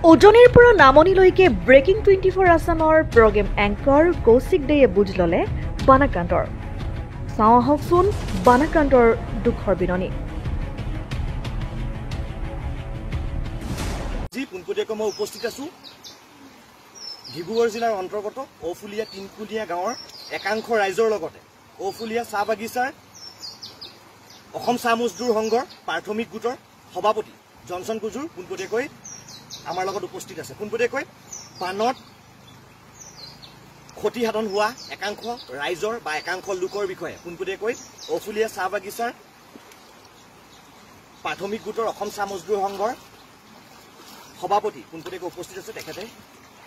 উজনিৰ পৰা নামনিলৈকে ব্ৰেকিং 24 আছামৰ প্ৰগ্ৰেম এংকৰ কৌশিক দেয়ে বুজ ললে বানাকান্তৰ চাওঁ আহকচোন বানাকান্তৰ দুখৰ বিননি। যি পোনপটীয়াকৈ মই উপস্থিত আছো ডিব্ৰুগড় জিলাৰ অন্তৰ্গত ঔফুলীয়া তিনকুলীয়া গাঁৱৰ একাংশ ৰাইজৰ লগতে ঔফুলীয়া চাহ বাগিচাৰ অসম চাহ মজদুৰ সংঘৰ প্ৰাথমিক গোটৰ সভাপতি জনসন কুজুৰ পোনপটীয়াকৈ আমাৰ লগত উপস্থিত আছে। পোনপটীয়াকৈ বানত ক্ষতিসাধন হোৱা একাংশ ৰাইজৰ বা একাংশ লোকৰ বিষয়ে পোনপটীয়াকৈ ঔফুলীয়া চাহ বাগিচাৰ প্ৰাথমিক গোটৰ অসম চাহ মজদুৰ সংঘৰ সভাপতি পোনপটীয়াকৈ উপস্থিত আছে। তেখেতে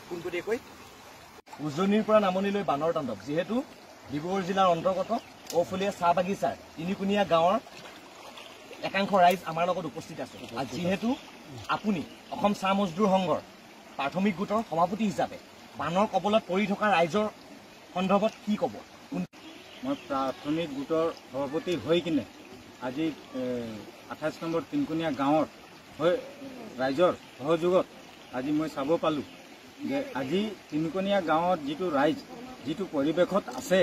পোনপটীয়াকৈ উজনিৰ পৰা নামনিলৈ বানৰ তাণ্ডৱ, যিহেতু ডিব্ৰুগড় জিলাৰ অন্তৰ্গত ঔফুলীয়া চাহ বাগিচাৰ তিনিকুণীয়া গাঁৱৰ একাংশ ৰাইজ আমাৰ লগত উপস্থিত আছে। আৰু যিহেতু আপুনি অসম চাহ মজদুৰ সংঘৰ প্ৰাথমিক গোটৰ সভাপতি হিচাপে বানৰ কবলত পৰি থকা ৰাইজৰ সন্দৰ্ভত কি ক'ব? মই প্ৰাথমিক গোটৰ সভাপতি হৈ কিনে আজি 28 নম্বৰ তিনকুণীয়া গাঁৱৰ ৰাইজৰ সহযোগত আজি মই চাব পালোঁ যে আজি তিনকুণীয়া গাঁৱত যিটো ৰাইজ যিটো পৰিৱেশত আছে,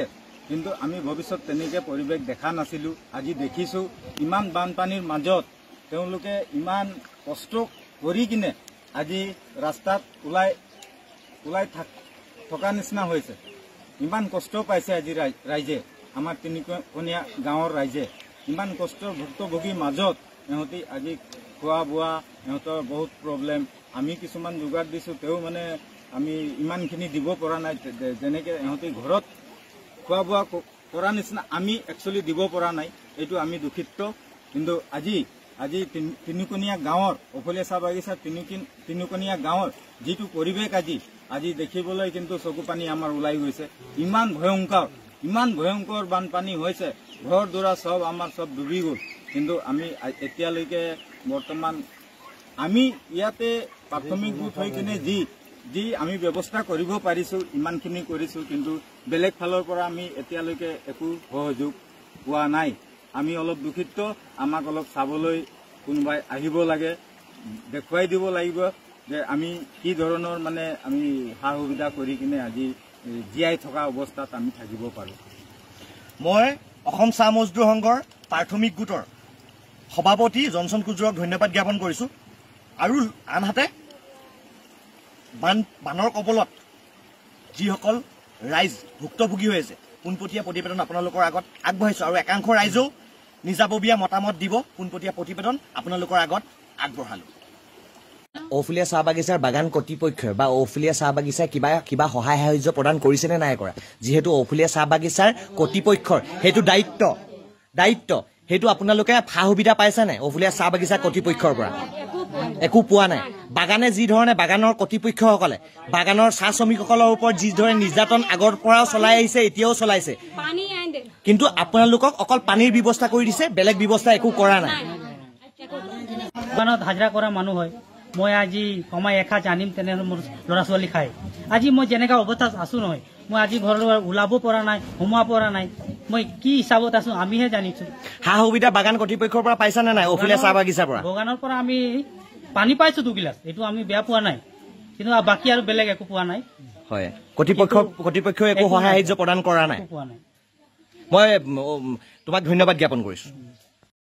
কিন্তু আমি ভৱিষ্যত তেনেকৈ পৰিৱেশ দেখা নাছিলোঁ। আজি দেখিছোঁ ইমান বানপানীৰ মাজত তেওঁলোকে ইমান কষ্ট কৰি কিনে আজি ৰাস্তাত ওলাই থকা নিচিনা হৈছে। ইমান কষ্ট পাইছে আজি ৰাইজে, আমাৰ তিনিকুণীয়া গাঁৱৰ ৰাইজে ইমান কষ্টৰ ভুক্তভোগীৰ মাজত ইহঁতি আজি খোৱা বোৱা ইহঁতৰ বহুত প্ৰব্লেম। আমি কিছুমান যোগাৰ দিছোঁ, তেওঁ মানে আমি ইমানখিনি দিব পৰা নাই, যেনেকৈ ইহঁতি ঘৰত খোৱা বোৱা কৰা নিচিনা আমি একচুৱেলি দিব পৰা নাই। এইটো আমি দুখিত। কিন্তু আজি তিনিকুণীয়া গাঁৱৰ ঔফুলীয়া চাহ বাগিচাৰ তিনিকুণীয়া গাঁৱৰ যিটো পৰিৱেশ আজি দেখিবলৈ কিন্তু চকু পানী আমাৰ ওলাই গৈছে। ইমান ভয়ংকৰ বানপানী হৈছে, ঘৰ দুৱাৰ চব ডুবি গ'ল। কিন্তু আমি এতিয়ালৈকে বৰ্তমান আমি ইয়াতে প্ৰাথমিক গোট হৈ কিনে যি আমি ব্যৱস্থা কৰিব পাৰিছোঁ ইমানখিনি কৰিছোঁ, কিন্তু বেলেগ ফালৰ পৰা আমি এতিয়ালৈকে একো সহযোগ পোৱা নাই। আমি অলপ দুখিত। আমাক অলপ চাবলৈ কোনোবাই আহিব লাগে, দেখুৱাই দিব লাগিব যে আমি কি ধৰণৰ মানে আমি সা সুবিধা কৰি কিনে আজি জীয়াই থকা অৱস্থাত আমি থাকিব পাৰোঁ। মই অসম চাহ মজদুৰ সংঘৰ প্ৰাথমিক গোটৰ সভাপতি জনসন কুজুৰক ধন্যবাদ জ্ঞাপন কৰিছোঁ। আৰু আনহাতে বানৰ কবলত যিসকল ৰাইজ ভুক্তভোগী হৈ আছে পোনপটীয়া প্ৰতিবেদন আপোনালোকৰ আগত আগবঢ়াইছোঁ। আৰু একাংশ ৰাইজেও নিজাববীয়া মতামত দিব, পোনপটীয়া প্ৰতিবেদন আপোনালোকৰ আগত আগবঢ়ালোঁ। ঔফুলীয়া চাহ বাগিচাৰ বাগান কৰ্তৃপক্ষই বা ঔফুলীয়া চাহ বাগিচাই কিবা সহায় সাহায্য প্ৰদান কৰিছেনে নাই কৰা? যিহেতু ঔফুলীয়া চাহ বাগিচাৰ কৰ্তৃপক্ষৰ সেইটো দায়িত্ব সেইটো আপোনালোকে সা সুবিধা পাইছে নাই? ঔফুলীয়া চাহ বাগিচাৰ কৰ্তৃপক্ষৰ পৰা একো পোৱা নাই। বাগানে যি ধৰণে বাগানৰ কৰ্তৃপক্ষসকলে বাগানৰ চাহ শ্ৰমিকসকলৰ ওপৰত যি ধৰণে নিৰ্যাতন আগৰ পৰাও চলাই আহিছে, এতিয়াও চলাইছে, কিন্তু আপোনালোকক অকল পানীৰ ব্যৱস্থা কৰি দিছে, বেলেগ ব্যৱস্থা একো কৰা নাই। বাগানত হাজিৰা কৰা মানুহ হয়, মই আজি কমাই এসাঁজ আনিম তেনে মোৰ ল'ৰা ছোৱালী খায়। আজি মই যেনেকুৱা অৱস্থাত আছো নহয়, মই আজি ঘৰলৈ ওলাব পৰা নাই, সোমাব পৰা নাই, মই কি হিচাপত আছো আমিহে জানিছো। সা সুবিধা বাগান কৰ্তৃপক্ষৰ পৰা পাইছা নে নাই? ঔফুলীয়া চাহ বাগিচাৰ পৰা বাগানৰ পৰা আমি পানী পাইছো 2 গিলাচ, এইটো আমি বেয়া পোৱা নাই, কিন্তু বাকী আৰু বেলেগ একো পোৱা নাই। হয়, কৰ্তৃপক্ষই একো সহায় সাহায্য প্ৰদান কৰা নাই। পোৱা নাই। মই তোমাক ধন্যবাদ জ্ঞাপন কৰিছো।